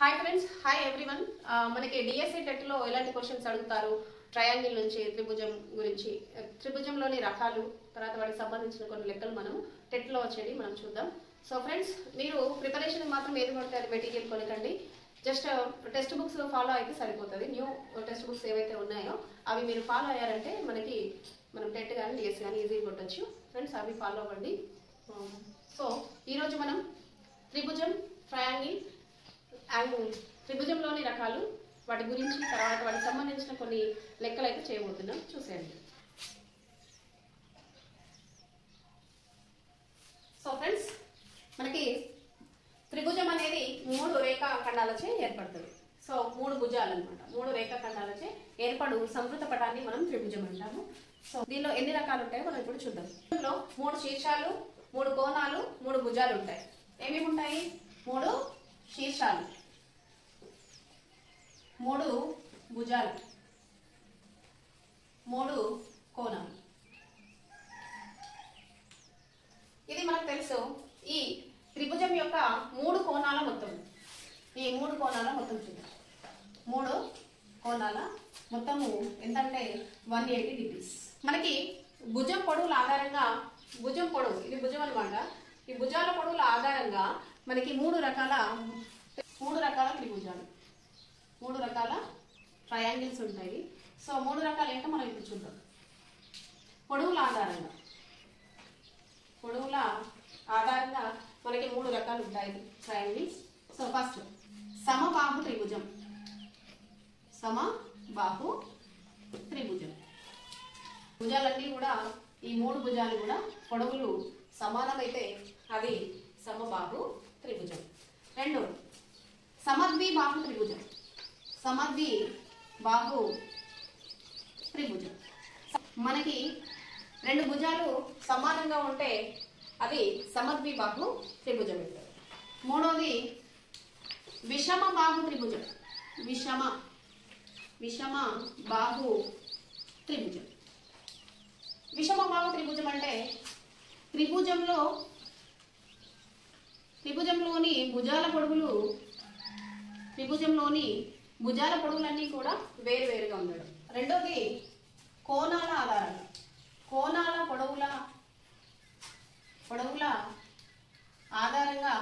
Hi friends, hi everyone. మనకి DSC టెట్లో ఎలాంటి క్వశ్చన్స్ అడుగుతారు, ట్రయాంగిల్ నుంచి త్రిభుజం గురించి, త్రిభుజంలోని రకాలు, తర్వాత వాటికి సంబంధించిన కొన్ని లెక్కలు మనం టెట్లో వచ్చేది మనం చూద్దాం. సో ఫ్రెండ్స్, మీరు ప్రిపరేషన్ మాత్రం ఏది పడితే అది మెటీరియల్ కొనకండి. జస్ట్ టెక్స్ట్ బుక్స్ ఫాలో అయితే సరిపోతుంది. న్యూ టెక్స్ట్ బుక్స్ ఏవైతే ఉన్నాయో అవి మీరు ఫాలో అయ్యారంటే మనం టెట్ కానీ డిఎస్సి కానీ ఈజీగా కొట్టచ్చు. ఫ్రెండ్స్, అవి ఫాలో అవ్వండి. సో ఈరోజు మనం త్రిభుజం, ట్రయాంగిల్ అండ్ త్రిభుజంలోని రకాలు, వాటి గురించి, తర్వాత వాటికి సంబంధించిన కొన్ని లెక్కలు అయితే చేయబోతున్నాం. చూసేయండి. సో ఫ్రెండ్స్, మనకి త్రిభుజం అనేది 3 రేఖా ఖండాలచే ఏర్పడుతుంది. సో 3 భుజాలు అనమాట. 3 రేఖా ఖండాలచే ఏర్పడు సంవృత పటాన్ని మనం త్రిభుజం అంటాము. సో దీనిలో ఎన్ని రకాలు ఉంటాయో మనం ఇప్పుడు చూద్దాం. దీనిలో 3 శీర్షాలు, 3 కోణాలు, 3 భుజాలు ఉంటాయి. ఏమేమి ఉంటాయి? 3 శీర్షాలు, 3 భుజాలు, 3 కోణాలు. ఇది మనకు తెలుసు. ఈ త్రిభుజం యొక్క 3 కోణాల మొత్తం, ఈ 3 కోణాల మొత్తం చూద్దాం. 3 కోణాల మొత్తము ఎంతంటే 180 డిగ్రీస్. మనకి భుజం పొడవుల ఆధారంగా, భుజం పొడవు, ఇది భుజం అనమాట. ఈ భుజాల పొడవుల ఆధారంగా మనకి 3 రకాల త్రిభుజాలు, 3 రకాల ట్రయాంగిల్స్ ఉంటాయి. సో 3 రకాలు ఏంటో మనం ఇప్పుడు చూద్దాం. పొడవుల ఆధారంగా మనకి 3 రకాలు ఉంటాయి ట్రయాంగిల్స్. సో ఫస్ట్ సమబాహు త్రిభుజం. సమబాహు త్రిభుజం. భుజాలన్నీ కూడా, ఈ 3 భుజాలు కూడా పొడవులు సమానమైతే అది సమబాహు త్రిభుజం. 2 సమద్విబాహు త్రిభుజం. సమద్విబాహు త్రిభుజం. మనకి 2 భుజాలు సమానంగా ఉంటే అది సమద్విబాహు త్రిభుజం అంటారు. 3వది విషమ బాహు త్రిభుజం. విషమ బాహు త్రిభుజం. విషమ బాహు త్రిభుజం అంటే త్రిభుజంలోని భుజాల పొడవులన్నీ కూడా వేరువేరుగా ఉండడం. 2వది కోణాల ఆధారంగా, కోణాల పొడవుల ఆధారంగా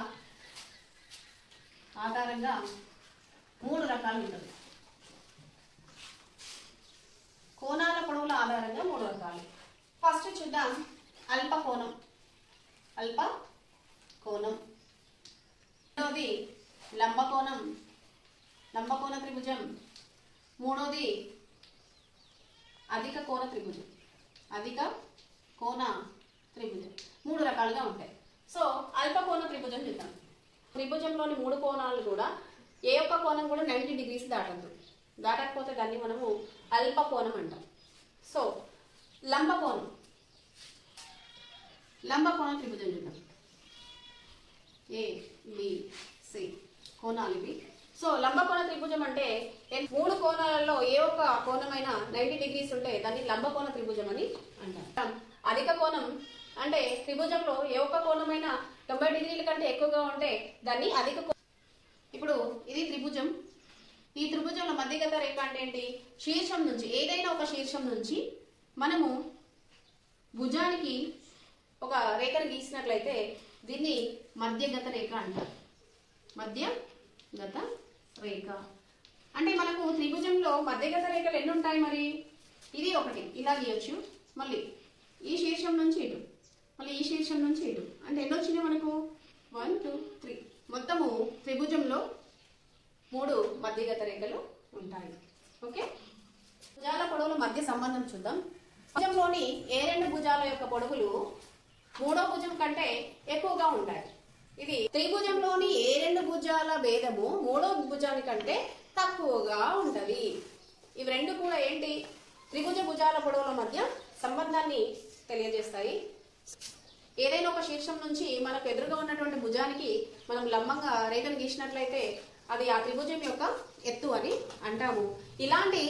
3 రకాలు ఉంటుంది. కోణాల పొడవుల ఆధారంగా 3 రకాలు. ఫస్ట్ చూద్దాం అల్పకోణం. రెండవది లంబకోణ త్రిభుజం. 3వది అధిక కోణ త్రిభుజం. 3 రకాలుగా ఉంటాయి. సో అల్పకోణ త్రిభుజం చూద్దాం. త్రిభుజంలోని 3 కోణాలు కూడా ఏ ఒక్క కోణం కూడా 90 డిగ్రీస్ దాటద్దు. దాటకపోతే దాన్ని మనము అల్పకోణం అంటాం. సో లంబకోణ త్రిభుజం చూద్దాం. ABC కోణాలు ఇవి. సో లంబకోణ త్రిభుజం అంటే 3 కోణాలలో ఏ ఒక్క కోణమైనా 90 డిగ్రీస్ ఉంటే దాన్ని లంబకోణ త్రిభుజం అని అంటారు. అధిక కోణం అంటే త్రిభుజంలో ఏ ఒక్క కోణమైనా 90 డిగ్రీల కంటే ఎక్కువగా ఉంటే దాన్ని అధిక కోణం. ఇప్పుడు ఇది త్రిభుజం. ఈ త్రిభుజంలో మధ్యగత రేఖ అంటే ఏంటి? శీర్షం నుంచి, ఏదైనా ఒక శీర్షం నుంచి మనము భుజానికి ఒక రేఖను గీసినట్లయితే దీన్ని మధ్యగత రేఖ అంటారు. మధ్యగత రేఖ అంటే మనకు త్రిభుజంలో మధ్యగత రేఖలు ఎన్ని ఉంటాయి? మరి ఇది ఒకటి ఇలా గీయొచ్చు, మళ్ళీ ఈ శీర్షం నుంచి ఇటు, మళ్ళీ ఈ శీర్షం నుంచి ఇటు, అంటే ఎన్ని వచ్చినాయి మనకు? 1 2 3. మొత్తము త్రిభుజంలో 3 మధ్యగత రేఖలు ఉంటాయి. ఓకే, భుజాల పొడవుల మధ్య సంబంధం చూద్దాం. భుజంలోని ఏ 2 భుజాల యొక్క పొడవులు 3వ భుజం కంటే ఎక్కువగా ఉంటాయి. ఇది త్రిభుజంలోని ఏ 2 భుజాల భేదము 3వ భుజాని కంటే తక్కువగా ఉంటది. ఇవి 2 కూడా ఏంటి? త్రిభుజ భుజాల పొడవుల మధ్య సంబంధాన్ని తెలియజేస్తాయి. ఏదైనా ఒక శీర్షం నుంచి మనకు ఎదురుగా ఉన్నటువంటి భుజానికి మనం లంబంగా రేఖను గీసినట్లయితే అది ఆ త్రిభుజం యొక్క ఎత్తు అని అంటాము. ఇలాంటి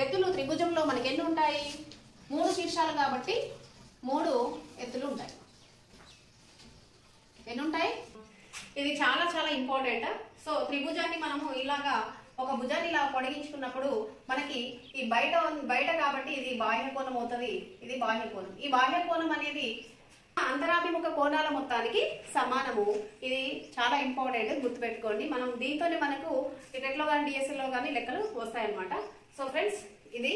ఎత్తులు త్రిభుజంలో మనకి ఎన్ని ఉంటాయి? 3 శీర్షాలు కాబట్టి 3 ఎత్తులు ఉంటాయి. ఎన్ని ఉంటాయి? ఇది చాలా చాలా ఇంపార్టెంట్. సో త్రిభుజాన్ని మనము ఇలాగా ఒక భుజాన్ని ఇలా పొడిగించుకున్నప్పుడు మనకి ఈ బయట కాబట్టి ఇది బాహ్య కోణం అవుతుంది, ఇది బాహ్య కోణం. ఈ బాహ్య కోణం అనేది అంతరాభిముఖ కోణాల మొత్తానికి సమానము. ఇది చాలా ఇంపార్టెంట్, గుర్తుపెట్టుకోండి. మనం దీంతోనే మనకు టెట్లో కానీ డిఎస్ఎల్లో కానీ లెక్కలు వస్తాయన్నమాట. సో ఫ్రెండ్స్ ఇది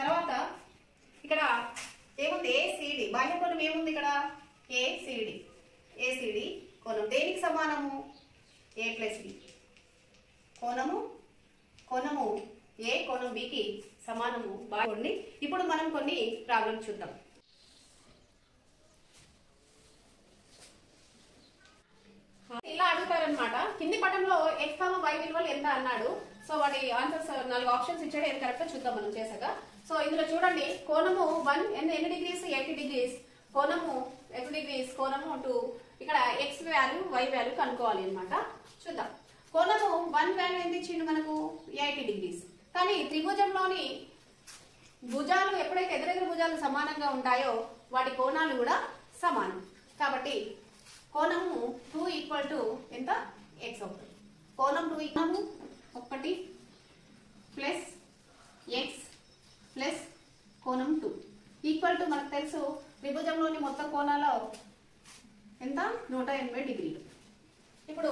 తర్వాత ఇక్కడ ఏముంది, ఏసిడి బాహ్య కోణం ఏముంది ఇక్కడ, ఏసిడి కోణం దేనికి సమానము, a+b కోణము ఏ కోణం బికి సమానము. బాగుండి. ఇప్పుడు మనం కొన్ని ప్రాబ్లమ్స్ చూద్దాం. ఇలా అడుగుతారనమాట. కింది పటంలో x, y విలువలు ఎంత అన్నాడు. సో వాటి ఆన్సర్స్ 4 ఆప్షన్స్ ఇచ్చాడు. ఏది కరెక్టో చూద్దాం మనం చేసాక. సో ఇందులో చూడండి, కోణము 1 ఎన్ని డిగ్రీస్, 80 డిగ్రీస్. కోణము x డిగ్రీస్, కోణము 2. ఇక్కడ x వాల్యూ y వాల్యూ కనుక్కోవాలి అనమాట. చూద్దాం. కోణము 1 వాల్యూ ఎంత ఇచ్చిండు మనకు, 80 డిగ్రీస్. కానీ త్రిభుజంలోని భుజాలు ఎప్పుడైతే ఎదురెదురు భుజాలు సమానంగా ఉంటాయో వాటి కోణాలు కూడా సమానం. కాబట్టి కోణము 2 ఈక్వల్ టు ఎంత, x అవుతుంది. కోణం 2 1 ప్లస్ x ప్లస్ కోణం 2 ఈక్వల్ టు మనకు తెలుసు త్రిభుజంలోని మొత్తం కోణాలు ఎంత, 180 డిగ్రీలు. ఇప్పుడు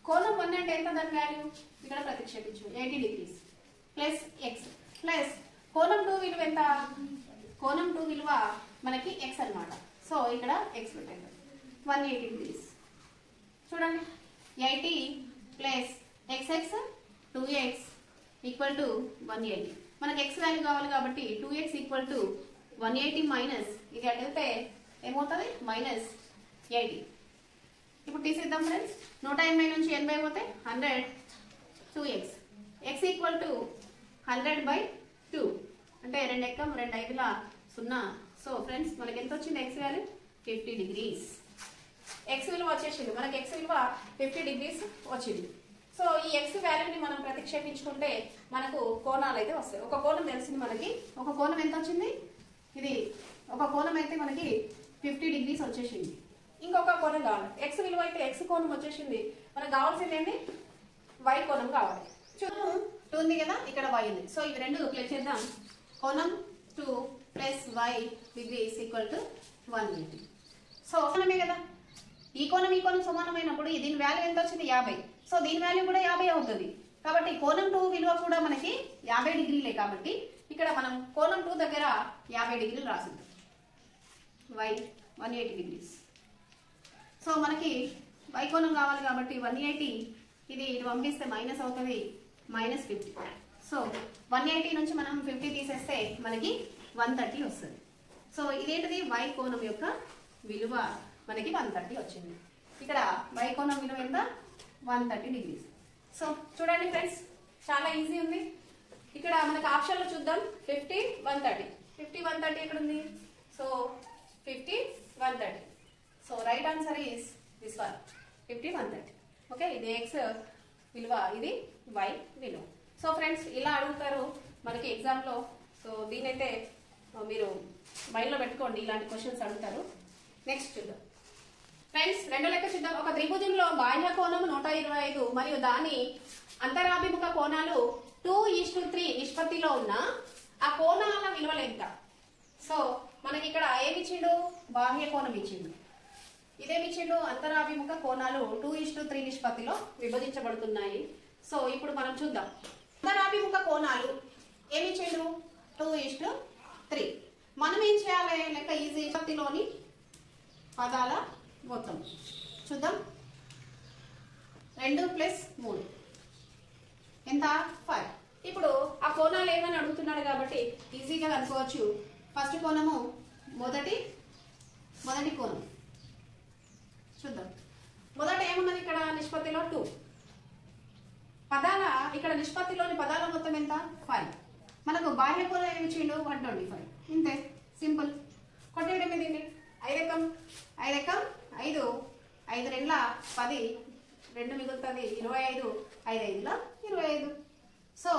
కోణం 1 అంటే ఎంత, దాని వాల్యూ ఇక్కడ ప్రతిక్షేపించు, 80 డిగ్రీస్ ప్లస్ x ప్లస్ కోణం 2 విలువ ఎంత, కోణం 2 విలువ మనకి x అన్నమాట. సో ఇక్కడ x పెట్టండి, 180 డిగ్రీస్. చూడండి, 80 plus xx 2x equal to 180. మనకి x వాల్యూ కావాలి కాబట్టి 2x ఈక్వల్ టు 180 మైనస్ ఇది అడిగితే ఏమవుతుంది, -80. ఇప్పుడు తీసేద్దాం ఫ్రెండ్స్. 180 నుంచి 80 పోతే 100, 2x x ఈక్వల్ టు 100/2 అంటే 2 ఎక్కం 2 5ల 0. సో ఫ్రెండ్స్ మనకి ఎంత వచ్చింది, x వాల్యూ 50 డిగ్రీస్. x విలువ వచ్చేసింది మనకి, x విలువ 50 డిగ్రీస్ వచ్చింది. సో ఈ x వాల్యూని మనం ప్రతిక్షేపించుకుంటే మనకు కోణాలు అయితే వస్తాయి. ఒక కోణం తెలిసింది మనకి, ఒక కోణం ఎంత వచ్చింది, ఇది ఒక కోణం అయితే మనకి 50 డిగ్రీస్ వచ్చేసింది. ఇంకొక కోణం కావాలి, x విలువ అయితే x కోణం వచ్చేసింది. మనకు కావాల్సింది ఏంటి, y కోణం కావాలి. చూద్దాం, 2 ఉంది కదా, ఇక్కడ y ఉంది. సో ఇవి రెండు ప్లస్ చేద్దాం. కోణం 2 plus y degrees equal to 180. So కోణమే కదా, ఈ కోణం సమానమైనప్పుడు దీని వాల్యూ ఎంత వచ్చింది, 50. సో దీని వాల్యూ కూడా 50 అవుతుంది. కాబట్టి కోణం 2 విలువ కూడా మనకి 50 డిగ్రీలే. కాబట్టి ఇక్కడ మనం కోణం 2 దగ్గర 50 డిగ్రీలు రాసింది, y 180 డిగ్రీస్. సో మనకి y కోణం కావాలి కాబట్టి 180, ఇది ఇటు పంపిస్తే మైనస్ అవుతుంది, -50. సో 180 నుంచి మనం 50 తీసేస్తే మనకి 130 వస్తుంది. సో ఇదేంటిది, y కోణం యొక్క విలువ మనకి 130 వచ్చింది. ఇక్కడ y కోణం విలువ ఎంత, 130 డిగ్రీస్. సో చూడండి ఫ్రెండ్స్, చాలా ఈజీ ఉంది. ఇక్కడ మనకి ఆప్షన్లో చూద్దాం, 50, 130. 50, 130 ఎక్కడ ఉంది, so 50, 130. So right answer is this one, 50, 130. Okay, ఇది x విలువ, ఇది y విలువ. సో ఫ్రెండ్స్ ఇలా అడుగుతారు మనకి ఎగ్జామ్లో. సో దీనైతే మీరు మైండ్లో పెట్టుకోండి, ఇలాంటి క్వశ్చన్స్ అడుగుతారు. నెక్స్ట్ చూద్దాం ఫ్రెండ్స్, రెండో లెక్క చూద్దాం. ఒక త్రిభుజంలో బాహ్య కోణం 125 మరియు దాని అంతరాభిముఖ కోణాలు 2:3 నిష్పత్తిలో ఉన్న ఆ కోణాల విలువలు ఎంత. సో మనకి ఇక్కడ ఏమి ఇచ్చిండు, బాహ్య కోణం ఇచ్చిండు. ఇదేమి ఇచ్చిండు, అంతరాభిముఖ కోణాలు 2:3 నిష్పత్తిలో విభజించబడుతున్నాయి. సో ఇప్పుడు మనం చూద్దాం. అంతరాభిముఖ కోణాలు ఏమి ఇచ్చిండు, 2:3. మనం ఏం చేయాలి, లెక్క ఈజీ. నిష్పత్తిలోని పదాల మొత్తం చూద్దాం. 2 + 3 ఎంత, 5. ఇప్పుడు ఆ కోణాలు ఏమని అడుగుతున్నాడు కాబట్టి ఈజీగా కనుక్కోవచ్చు. ఫస్ట్ కోణము మొదటి కోణం చూద్దాం. మొదట ఏమున్నది ఇక్కడ, నిష్పత్తిలో 2. పదాల ఇక్కడ నిష్పత్తిలోని పదాల మొత్తం ఎంత, 5. మనకు బాహ్య కోణం ఏమి ఇచ్చిండు, 125. ఇంతే, సింపుల్. కొట్టేయడమే దీన్ని. 5 ఎక్కం 5, 5 2 10, 2 మిగులుతుంది 25, 5 5 25. సో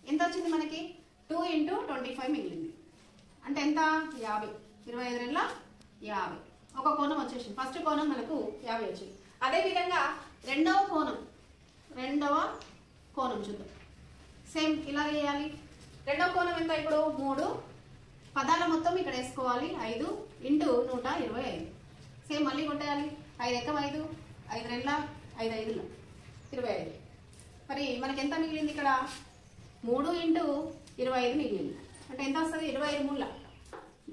ఎంత వచ్చింది మనకి, 2 × 25 మిగిలింది. అంటే ఎంత, 50. 25 2 50. ఒక కోణం వచ్చేసింది. ఫస్ట్ కోణం మనకు 50 వచ్చింది. అదేవిధంగా రెండవ రెండవ కోణం చూద్దాం. సేమ్ ఇలా వేయాలి. రెండవ కోణం ఎంత? ఇప్పుడు 3 పదాల మొత్తం ఇక్కడ వేసుకోవాలి. 5 ఇంటూ 125. సేమ్ మళ్ళీ కొట్టేయాలి. 5 ఎక్కం 5, 5 2 5 5 25. మరి మనకి ఎంత మిగిలింది ఇక్కడ? 3 ఇంటూ 25 మిగిలింది. అంటే ఎంత వస్తుంది? 25 3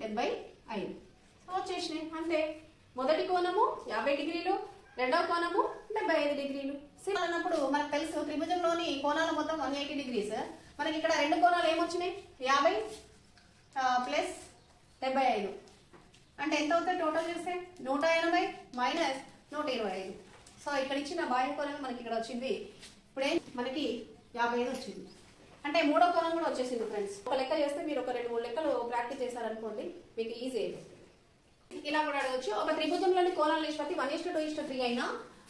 75. వచ్చేసినాయి అంతే. మొదటి కోణము 50 డిగ్రీలు, రెండవ కోణము 75 డిగ్రీలు. సింపుల్ అన్నప్పుడు మనకు తెలుసు త్రిభుజంలోని కోణాలు మొత్తం 180 డిగ్రీస్. మనకి ఇక్కడ రెండు కోణాలు ఏమొచ్చినాయి? 50 ప్లస్ 75 అంటే ఎంత అవుతుంది టోటల్ చేస్తే? 180 మైనస్ 125. సో ఇక్కడ ఇచ్చిన బాహ్య కోణం మనకి ఇక్కడ వచ్చింది. ఇప్పుడే మనకి 55 వచ్చింది. అంటే మూడో కోణం కూడా వచ్చేసింది ఫ్రెండ్స్. ఒక లెక్క చేస్తే మీరు ఒక 2 3 లెక్కలు ప్రాక్టీస్ చేశారనుకోండి, మీకు ఈజీ అయిపోతుంది. ఇలా కూడా అడగచ్చు. ఒక త్రిభుజంలోని కోణాల నిష్పత్తి 1:2:3 అయినా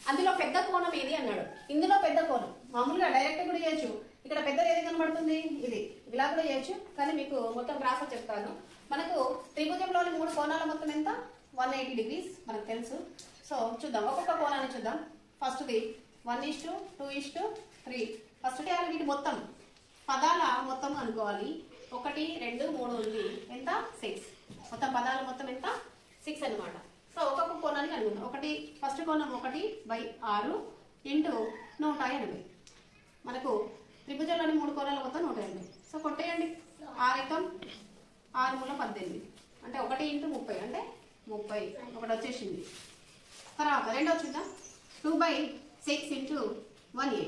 అందులో పెద్ద కోణం ఏది అన్నాడు. ఇందులో పెద్ద కోణం మామూలుగా డైరెక్ట్ కూడా చేయొచ్చు. ఇక్కడ పెద్దది ఏది కనబడుతుంది? ఇది. ఇలా కూడా చేయొచ్చు, కానీ మీకు మొత్తం ప్రాసెస్ చెప్తాను. మనకు త్రిభుజంలోని 3 కోణాల మొత్తం ఎంత? 180 డిగ్రీస్ మనకు తెలుసు. సో చూద్దాం, ఒక్కొక్క కోణాన్ని చూద్దాం. ఫస్ట్ది 1:2:3. ఫస్ట్ వీటి మొత్తం పదాల మొత్తం అనుకోవాలి. 1 2 3 ఉంది. ఎంత? 6. మొత్తం పదాల మొత్తం ఎంత? 6 అనమాట. సో ఒక్కొక్క కోణానికి అనుకుందాం. ఫస్ట్ కోణం 1/6 ఇంటూ 180. మనకు త్రిభుజంలోని 3 కోణాల మొత్తం 180. సో కొట్టేయండి. 6 ఎక్కం 6 మూల 18 అంటే 1 ఇంటూ 30 అంటే 30. ఒకటి వచ్చేసింది. తర్వాత రెండో చూద్దాం. 2/6 ఇంటూ 180.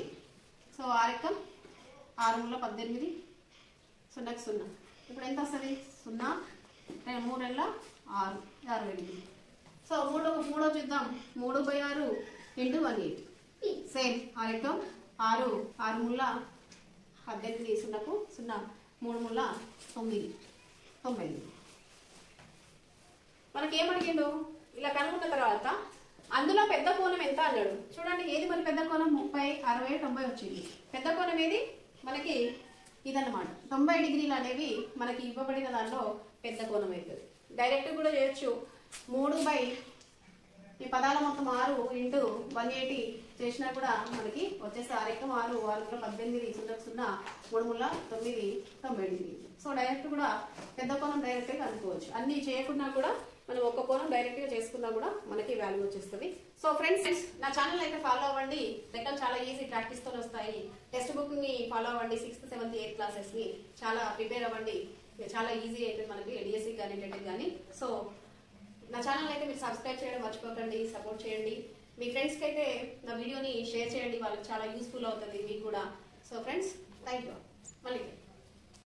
సో 6 ఎక్కం 6 మూల 18 0కి 0. ఇప్పుడు ఎంత వస్తుంది? 0 3 నెలల 6 68. సో మూడో చూద్దాం. 3/6 ఇంటూ 180. సేమ్ 6 ఎక్కం 6 6 మూల 18 0కు 0 3 మూల 9 90. మనకి ఏమడిగిండు? ఇలా కనుక్కున్న తర్వాత అందులో పెద్ద కోణం ఎంత అన్నాడు. చూడండి ఏది మరి పెద్ద కోణం? 30 60 90 వచ్చింది. పెద్ద కోణం ఏది? మనకి ఇదన్నమాట. 90 డిగ్రీలు అనేవి మనకి ఇవ్వబడిన దానిలో పెద్ద కోణం అవుతుంది. డైరెక్ట్ కూడా చేయొచ్చు. 3 ఈ పదాల మొత్తం 6 ఇంటూ 180 చేసినా కూడా మనకి వచ్చేసి 6 ఎక్కం 6 6 మూల 18 0కి 0 3 మూల 9 90 డిగ్రీలు. సో డైరెక్ట్ కూడా పెద్ద కోణం డైరెక్ట్గా అనుకోవచ్చు. అన్ని చేయకుండా కూడా మనం ఒక్క కోణం డైరెక్ట్గా చేసుకున్నా కూడా మనకి వాల్యూ వచ్చేస్తుంది. సో ఫ్రెండ్స్, నా ఛానల్ అయితే ఫాలో అవ్వండి. లెక్కలు చాలా ఈజీ ప్రాక్టీస్తో వస్తాయి. టెక్స్ట్ బుక్ని ఫాలో అవ్వండి. 6th 7th 8th క్లాసెస్ని చాలా ప్రిపేర్ అవ్వండి. చాలా ఈజీ అయిపోయింది మనకి డిఎస్సి కానీ టెట్ కానీ. సో నా ఛానల్ అయితే మీరు సబ్స్క్రైబ్ చేయడం మర్చిపోకండి, సపోర్ట్ చేయండి. మీ ఫ్రెండ్స్కి అయితే నా వీడియోని షేర్ చేయండి, వాళ్ళకి చాలా యూస్ఫుల్ అవుతుంది మీకు కూడా. So friends, thank you. మళ్ళీ